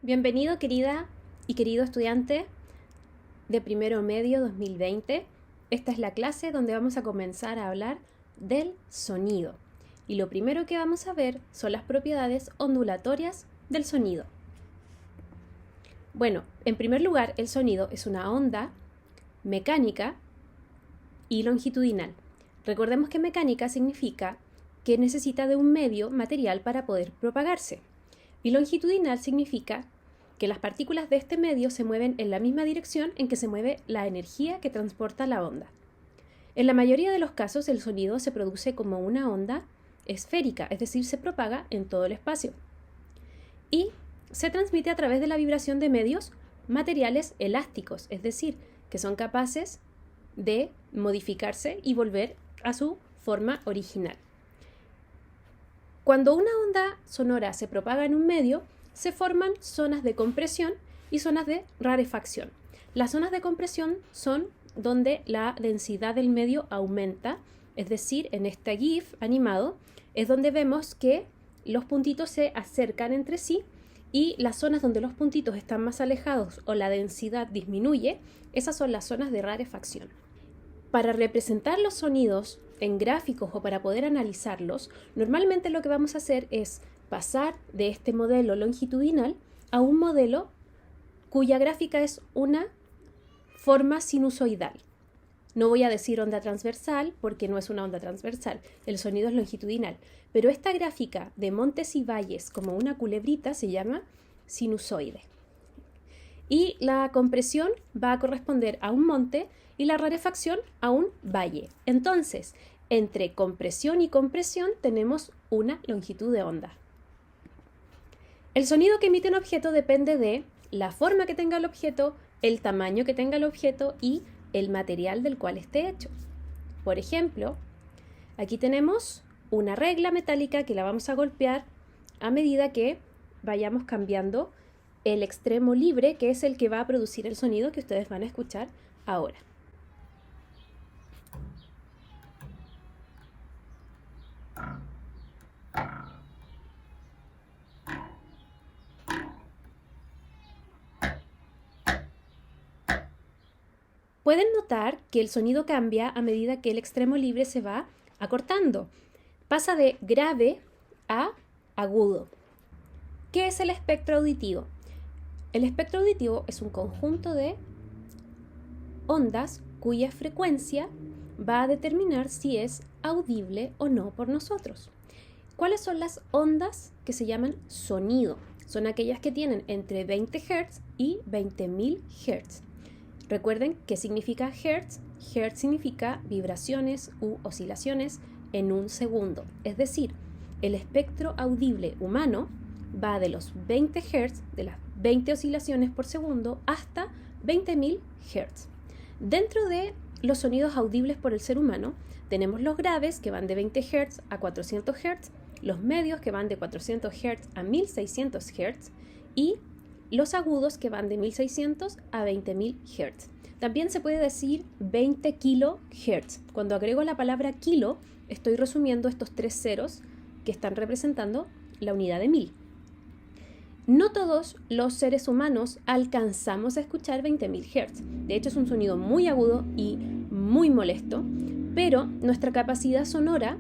Bienvenido, querida y querido estudiante de primero medio 2020. Esta es la clase donde vamos a comenzar a hablar del sonido. Y lo primero que vamos a ver son las propiedades ondulatorias del sonido. Bueno, en primer lugar, el sonido es una onda mecánica y longitudinal. Recordemos que mecánica significa que necesita de un medio material para poder propagarse. Y longitudinal significa que las partículas de este medio se mueven en la misma dirección en que se mueve la energía que transporta la onda. En la mayoría de los casos, el sonido se produce como una onda esférica, es decir, se propaga en todo el espacio. Y se transmite a través de la vibración de medios materiales elásticos, es decir, que son capaces de modificarse y volver a su forma original. Cuando una onda sonora se propaga en un medio, se forman zonas de compresión y zonas de rarefacción. Las zonas de compresión son donde la densidad del medio aumenta, es decir, en este GIF animado es donde vemos que los puntitos se acercan entre sí y las zonas donde los puntitos están más alejados o la densidad disminuye, esas son las zonas de rarefacción. Para representar los sonidos en gráficos o para poder analizarlos, normalmente lo que vamos a hacer es pasar de este modelo longitudinal a un modelo cuya gráfica es una forma sinusoidal. No voy a decir onda transversal porque no es una onda transversal, el sonido es longitudinal, pero esta gráfica de montes y valles como una culebrita se llama sinusoide. Y la compresión va a corresponder a un monte y la rarefacción a un valle. Entonces, entre compresión y compresión tenemos una longitud de onda. El sonido que emite un objeto depende de la forma que tenga el objeto, el tamaño que tenga el objeto y el material del cual esté hecho. Por ejemplo, aquí tenemos una regla metálica que la vamos a golpear a medida que vayamos cambiando el extremo libre, que es el que va a producir el sonido que ustedes van a escuchar ahora. Pueden notar que el sonido cambia a medida que el extremo libre se va acortando. Pasa de grave a agudo. ¿Qué es el espectro auditivo? El espectro auditivo es un conjunto de ondas cuya frecuencia va a determinar si es audible o no por nosotros. ¿Cuáles son las ondas que se llaman sonido? Son aquellas que tienen entre 20 Hz y 20.000 Hz. Recuerden qué significa Hertz. Hertz significa vibraciones u oscilaciones en un segundo. Es decir, el espectro audible humano va de los 20 Hz, de las 20 oscilaciones por segundo, hasta 20.000 Hz. Dentro de los sonidos audibles por el ser humano, tenemos los graves que van de 20 Hz a 400 Hz, los medios que van de 400 Hz a 1600 Hz y los agudos que van de 1600 a 20.000 Hz. También se puede decir 20 kHz. Cuando agrego la palabra kilo, estoy resumiendo estos tres ceros que están representando la unidad de 1000. No todos los seres humanos alcanzamos a escuchar 20.000 Hz. De hecho, es un sonido muy agudo y muy molesto, pero nuestra capacidad sonora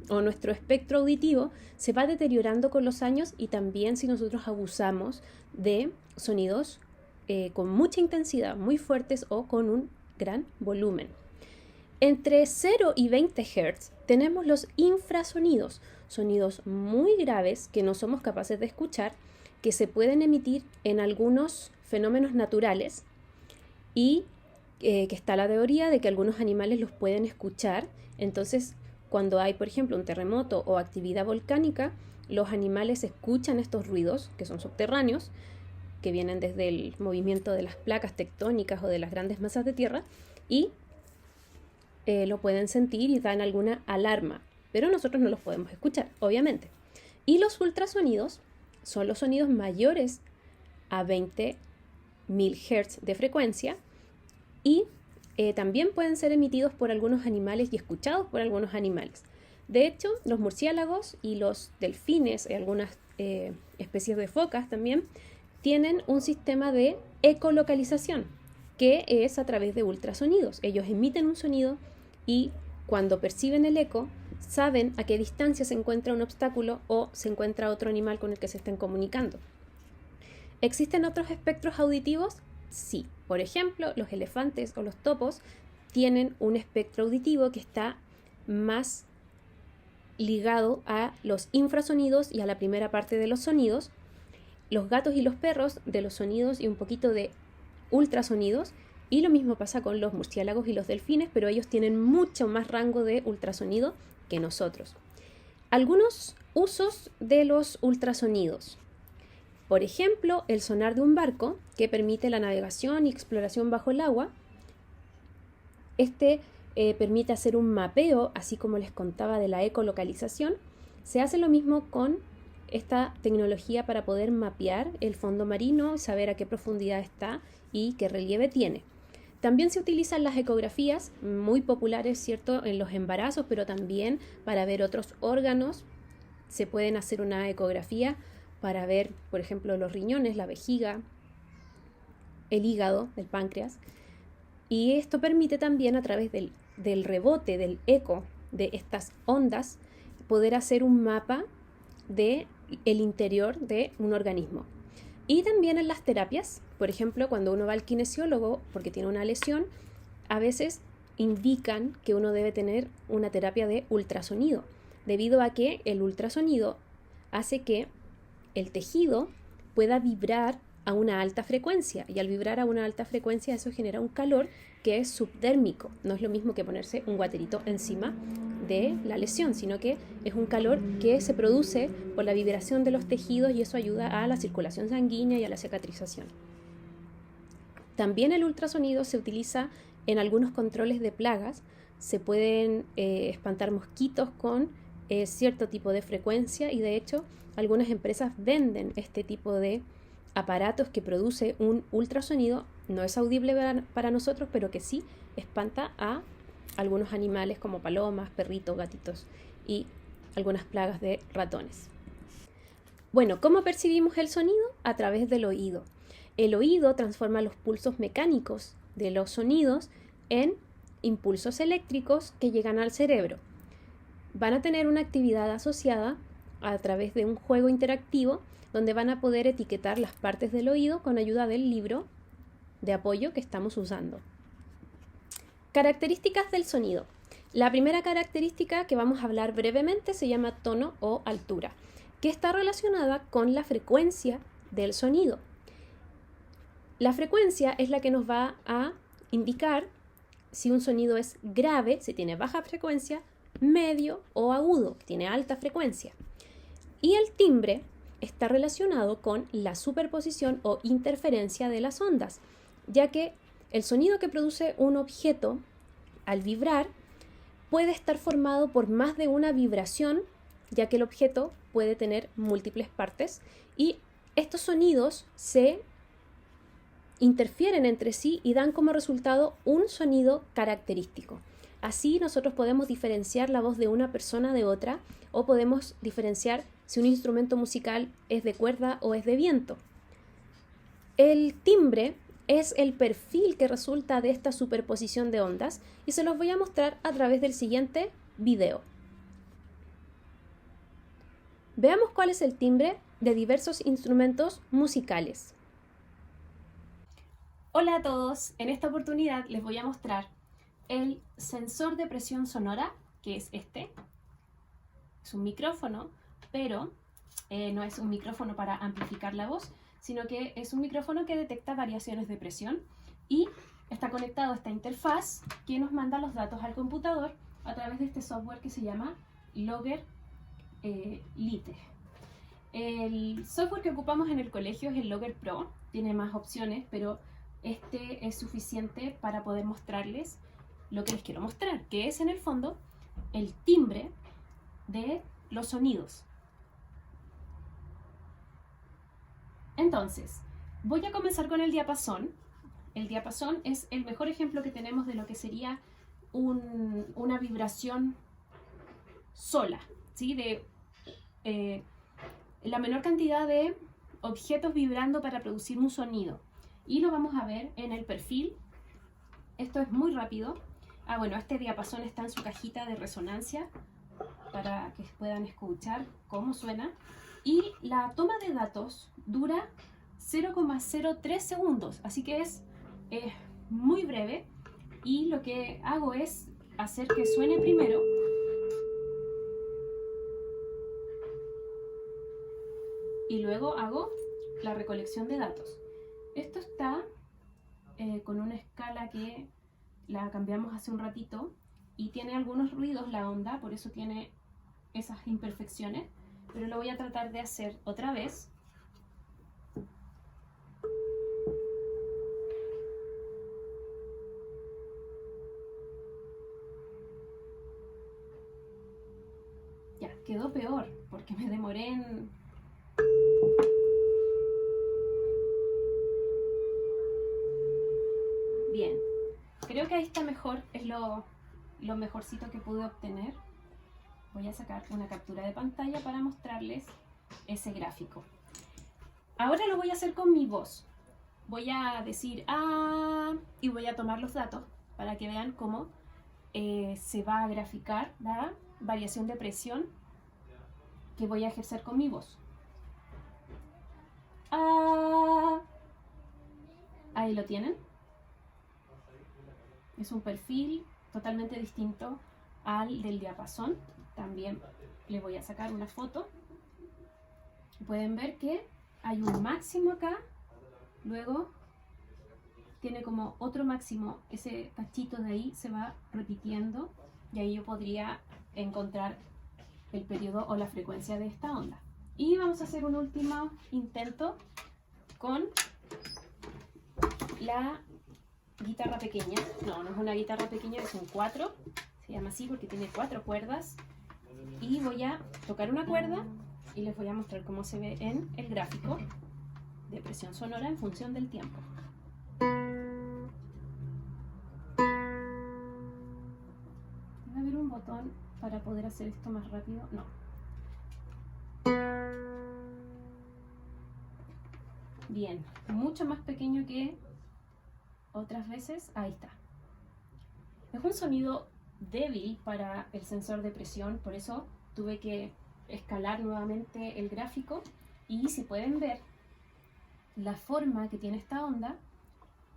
o nuestro espectro auditivo se va deteriorando con los años y también si nosotros abusamos de sonidos con mucha intensidad, muy fuertes o con un gran volumen. Entre 0 y 20 Hz tenemos los infrasonidos, sonidos muy graves que no somos capaces de escuchar, que se pueden emitir en algunos fenómenos naturales y que está la teoría de que algunos animales los pueden escuchar. Entonces, cuando hay, por ejemplo, un terremoto o actividad volcánica, los animales escuchan estos ruidos, que son subterráneos, que vienen desde el movimiento de las placas tectónicas o de las grandes masas de tierra, y lo pueden sentir y dan alguna alarma, pero nosotros no los podemos escuchar, obviamente. Y los ultrasonidos son los sonidos mayores a 20.000 Hz de frecuencia y también pueden ser emitidos por algunos animales y escuchados por algunos animales. De hecho, los murciélagos y los delfines y algunas especies de focas también tienen un sistema de ecolocalización, que es a través de ultrasonidos. Ellos emiten un sonido y cuando perciben el eco, saben a qué distancia se encuentra un obstáculo o se encuentra otro animal con el que se estén comunicando. ¿Existen otros espectros auditivos? Sí. Por ejemplo, los elefantes o los topos tienen un espectro auditivo que está más ligado a los infrasonidos y a la primera parte de los sonidos. Los gatos y los perros de los sonidos y un poquito de ultrasonidos, y lo mismo pasa con los murciélagos y los delfines, pero ellos tienen mucho más rango de ultrasonido que nosotros. Algunos usos de los ultrasonidos. Por ejemplo, el sonar de un barco, que permite la navegación y exploración bajo el agua. Permite hacer un mapeo, así como les contaba de la ecolocalización. Se hace lo mismo con esta tecnología para poder mapear el fondo marino, saber a qué profundidad está y qué relieve tiene. También se utilizan las ecografías, muy populares, ¿cierto?, en los embarazos, pero también para ver otros órganos. Se pueden hacer una ecografía para ver, por ejemplo, los riñones, la vejiga, el hígado, el páncreas. Y esto permite también, a través del rebote, del eco de estas ondas, poder hacer un mapa del interior de un organismo. Y también en las terapias, por ejemplo, cuando uno va al kinesiólogo porque tiene una lesión, a veces indican que uno debe tener una terapia de ultrasonido, debido a que el ultrasonido hace que el tejido pueda vibrar a una alta frecuencia, y al vibrar a una alta frecuencia eso genera un calor que es subdérmico. No es lo mismo que ponerse un guaterito encima de la lesión, sino que es un calor que se produce por la vibración de los tejidos, y eso ayuda a la circulación sanguínea y a la cicatrización. También el ultrasonido se utiliza en algunos controles de plagas. Se pueden espantar mosquitos con cierto tipo de frecuencia, y de hecho algunas empresas venden este tipo de aparatos que produce un ultrasonido. No es audible para nosotros, pero que sí espanta a algunos animales como palomas, perritos, gatitos y algunas plagas de ratones. Bueno, ¿cómo percibimos el sonido? A través del oído. El oído transforma los pulsos mecánicos de los sonidos en impulsos eléctricos que llegan al cerebro. Van a tener una actividad asociada a través de un juego interactivo donde van a poder etiquetar las partes del oído con ayuda del libro de apoyo que estamos usando. Características del sonido. La primera característica que vamos a hablar brevemente se llama tono o altura, que está relacionada con la frecuencia del sonido. La frecuencia es la que nos va a indicar si un sonido es grave, si tiene baja frecuencia, medio o agudo, que tiene alta frecuencia. Y el timbre está relacionado con la superposición o interferencia de las ondas, ya que el sonido que produce un objeto al vibrar puede estar formado por más de una vibración, ya que el objeto puede tener múltiples partes, y estos sonidos se interfieren entre sí y dan como resultado un sonido característico. Así nosotros podemos diferenciar la voz de una persona de otra, o podemos diferenciar si un instrumento musical es de cuerda o es de viento. El timbre es el perfil que resulta de esta superposición de ondas, y se los voy a mostrar a través del siguiente video. Veamos cuál es el timbre de diversos instrumentos musicales. Hola a todos, en esta oportunidad les voy a mostrar el sensor de presión sonora, que es este. Es un micrófono, pero no es un micrófono para amplificar la voz, sino que es un micrófono que detecta variaciones de presión, y está conectado a esta interfaz que nos manda los datos al computador a través de este software que se llama Logger Lite. El software que ocupamos en el colegio es el Logger Pro, tiene más opciones, pero este es suficiente para poder mostrarles lo que les quiero mostrar, que es en el fondo el timbre de los sonidos. Entonces, voy a comenzar con el diapasón. El diapasón es el mejor ejemplo que tenemos de lo que sería una vibración sola, ¿sí? De la menor cantidad de objetos vibrando para producir un sonido. Y lo vamos a ver en el perfil. Esto es muy rápido. Bueno, este diapasón está en su cajita de resonancia para que puedan escuchar cómo suena. Y la toma de datos dura 0,03 segundos, así que es muy breve. Y lo que hago es hacer que suene primero. Y luego hago la recolección de datos. Esto está con una escala que la cambiamos hace un ratito y tiene algunos ruidos la onda, por eso tiene esas imperfecciones, pero lo voy a tratar de hacer otra vez. Ya, quedó peor porque me demoré en... Bien, creo que ahí está mejor, es lo mejorcito que pude obtener. Voy a sacar una captura de pantalla para mostrarles ese gráfico. Ahora lo voy a hacer con mi voz. Voy a decir "ah" y voy a tomar los datos para que vean cómo se va a graficar la variación de presión que voy a ejercer con mi voz. "Ah". Ahí lo tienen. Es un perfil totalmente distinto al del diapasón. También le voy a sacar una foto. Pueden ver que hay un máximo acá, luego tiene como otro máximo, ese cachito de ahí se va repitiendo y ahí yo podría encontrar el periodo o la frecuencia de esta onda. Y vamos a hacer un último intento con la guitarra pequeña. No es una guitarra pequeña, son 4, se llama así porque tiene 4 cuerdas. Y voy a tocar una cuerda y les voy a mostrar cómo se ve en el gráfico de presión sonora en función del tiempo. Debe haber un botón para poder hacer esto más rápido. No. Bien, mucho más pequeño que otras veces. Ahí está. Es un sonido débil para el sensor de presión, por eso tuve que escalar nuevamente el gráfico. Y si pueden ver, la forma que tiene esta onda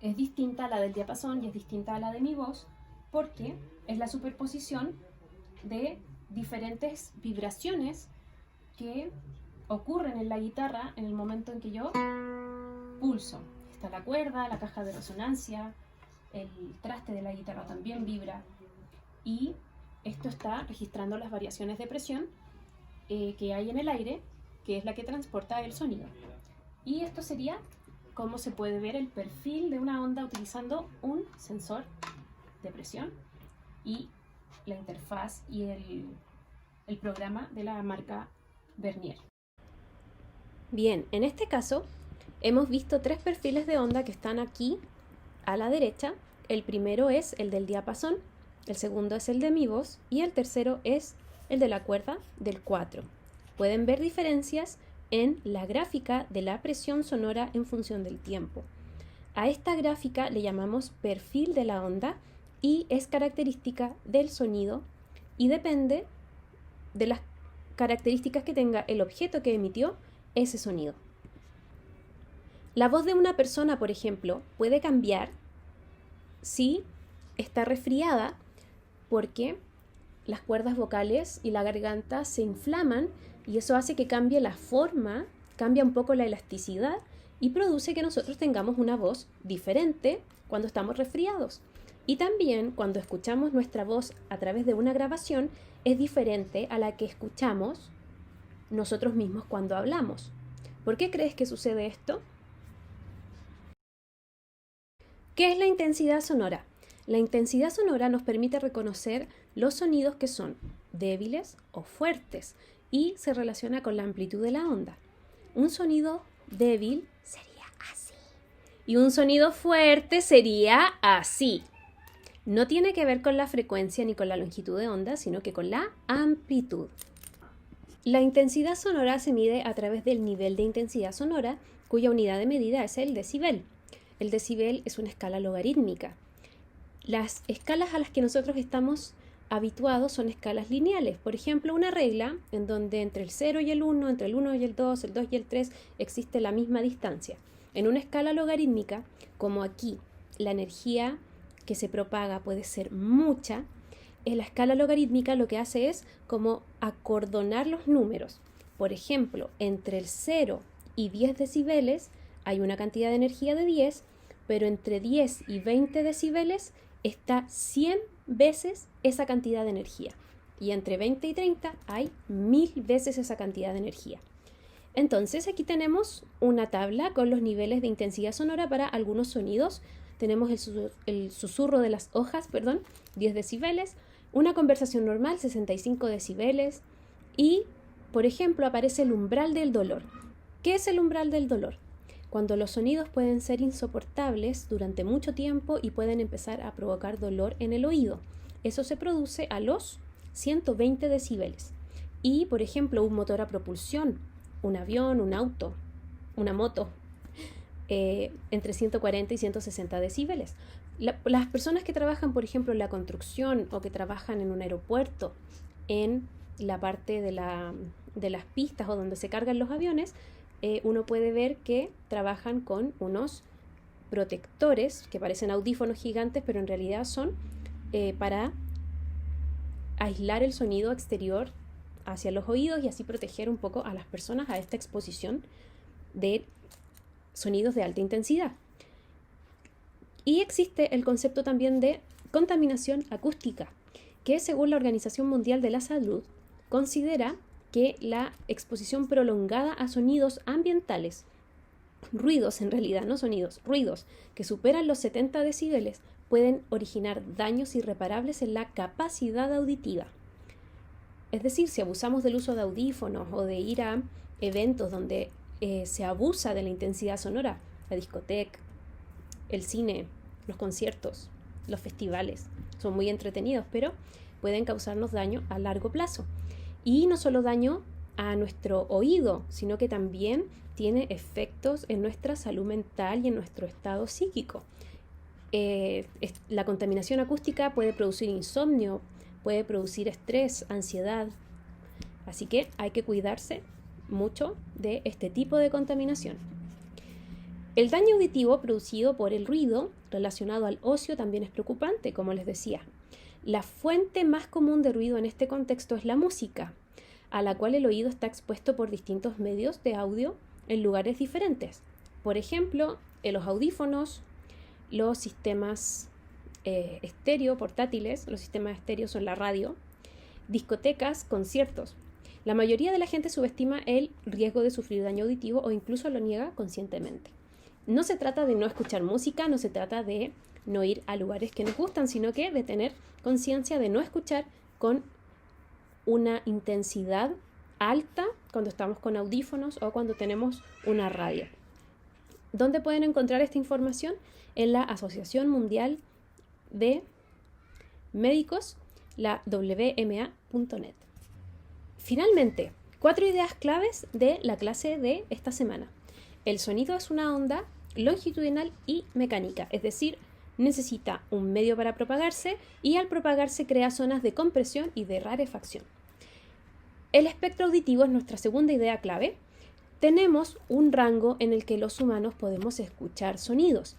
es distinta a la del diapasón y es distinta a la de mi voz, porque es la superposición de diferentes vibraciones que ocurren en la guitarra en el momento en que yo pulso. Está la cuerda, la caja de resonancia, el traste de la guitarra también vibra, y esto está registrando las variaciones de presión que hay en el aire, que es la que transporta el sonido. Y esto sería cómo se puede ver el perfil de una onda utilizando un sensor de presión y la interfaz y el programa de la marca Vernier. Bien, en este caso hemos visto 3 perfiles de onda que están aquí a la derecha. El primero es el del diapasón, el segundo es el de mi voz y el tercero es el de la cuerda del 4. Pueden ver diferencias en la gráfica de la presión sonora en función del tiempo. A esta gráfica le llamamos perfil de la onda y es característica del sonido y depende de las características que tenga el objeto que emitió ese sonido. La voz de una persona, por ejemplo, puede cambiar si está resfriada porque las cuerdas vocales y la garganta se inflaman y eso hace que cambie la forma, cambia un poco la elasticidad y produce que nosotros tengamos una voz diferente cuando estamos resfriados. Y también cuando escuchamos nuestra voz a través de una grabación es diferente a la que escuchamos nosotros mismos cuando hablamos. ¿Por qué crees que sucede esto? ¿Qué es la intensidad sonora? La intensidad sonora nos permite reconocer los sonidos que son débiles o fuertes y se relaciona con la amplitud de la onda. Un sonido débil sería así y un sonido fuerte sería así. No tiene que ver con la frecuencia ni con la longitud de onda, sino que con la amplitud. La intensidad sonora se mide a través del nivel de intensidad sonora, cuya unidad de medida es el decibel. El decibel es una escala logarítmica. Las escalas a las que nosotros estamos habituados son escalas lineales. Por ejemplo, una regla en donde entre el 0 y el 1, entre el 1 y el 2 y el 3, existe la misma distancia. En una escala logarítmica, como aquí, la energía que se propaga puede ser mucha, en la escala logarítmica lo que hace es como acordonar los números. Por ejemplo, entre el 0 y 10 decibeles hay una cantidad de energía de 10, pero entre 10 y 20 decibeles está 100 veces esa cantidad de energía. Y entre 20 y 30 hay 1000 veces esa cantidad de energía. Entonces aquí tenemos una tabla con los niveles de intensidad sonora para algunos sonidos. Tenemos el susurro de las hojas, 10 decibeles, una conversación normal, 65 decibeles, y, por ejemplo, aparece el umbral del dolor. ¿Qué es el umbral del dolor? Cuando los sonidos pueden ser insoportables durante mucho tiempo y pueden empezar a provocar dolor en el oído. Eso se produce a los 120 decibeles. Y, por ejemplo, un motor a propulsión, un avión, un auto, una moto, entre 140 y 160 decibeles. Las personas que trabajan, por ejemplo, en la construcción o que trabajan en un aeropuerto, en la parte de las pistas o donde se cargan los aviones, uno puede ver que trabajan con unos protectores que parecen audífonos gigantes, pero en realidad son para aislar el sonido exterior hacia los oídos y así proteger un poco a las personas a esta exposición de sonidos de alta intensidad. Y existe el concepto también de contaminación acústica, que según la Organización Mundial de la Salud considera que la exposición prolongada a sonidos ambientales, ruidos en realidad, no sonidos, ruidos que superan los 70 decibeles, pueden originar daños irreparables en la capacidad auditiva. Es decir, si abusamos del uso de audífonos o de ir a eventos donde se abusa de la intensidad sonora, la discoteca, el cine, los conciertos, los festivales, son muy entretenidos, pero pueden causarnos daño a largo plazo. Y no solo daño a nuestro oído, sino que también tiene efectos en nuestra salud mental y en nuestro estado psíquico. La contaminación acústica puede producir insomnio, puede producir estrés, ansiedad. Así que hay que cuidarse mucho de este tipo de contaminación. El daño auditivo producido por el ruido relacionado al ocio también es preocupante, como les decía. La fuente más común de ruido en este contexto es la música, a la cual el oído está expuesto por distintos medios de audio en lugares diferentes. Por ejemplo, en los audífonos, los sistemas estéreo portátiles, los sistemas estéreo son la radio, discotecas, conciertos. La mayoría de la gente subestima el riesgo de sufrir daño auditivo o incluso lo niega conscientemente. No se trata de no escuchar música, no se trata de no ir a lugares que nos gustan, sino que de tener conciencia de no escuchar con una intensidad alta cuando estamos con audífonos o cuando tenemos una radio. ¿Dónde pueden encontrar esta información? En la Asociación Mundial de Médicos, la WMA.net. Finalmente, 4 ideas claves de la clase de esta semana. El sonido es una onda longitudinal y mecánica, es decir, necesita un medio para propagarse y al propagarse crea zonas de compresión y de rarefacción. El espectro auditivo es nuestra segunda idea clave. Tenemos un rango en el que los humanos podemos escuchar sonidos,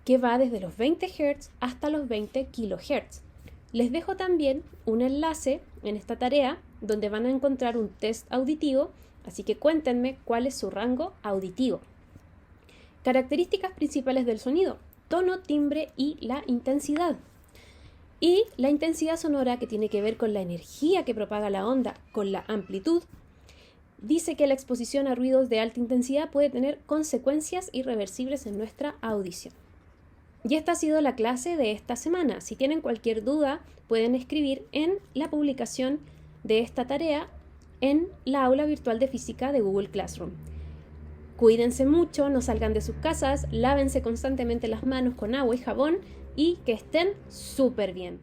que va desde los 20 Hz hasta los 20 kHz. Les dejo también un enlace en esta tarea donde van a encontrar un test auditivo, así que cuéntenme cuál es su rango auditivo. Características principales del sonido: tono, timbre y la intensidad. Y la intensidad sonora, que tiene que ver con la energía que propaga la onda, con la amplitud, dice que la exposición a ruidos de alta intensidad puede tener consecuencias irreversibles en nuestra audición. Y esta ha sido la clase de esta semana. Si tienen cualquier duda, pueden escribir en la publicación de esta tarea en la aula virtual de física de Google Classroom. Cuídense mucho, no salgan de sus casas, lávense constantemente las manos con agua y jabón y que estén súper bien.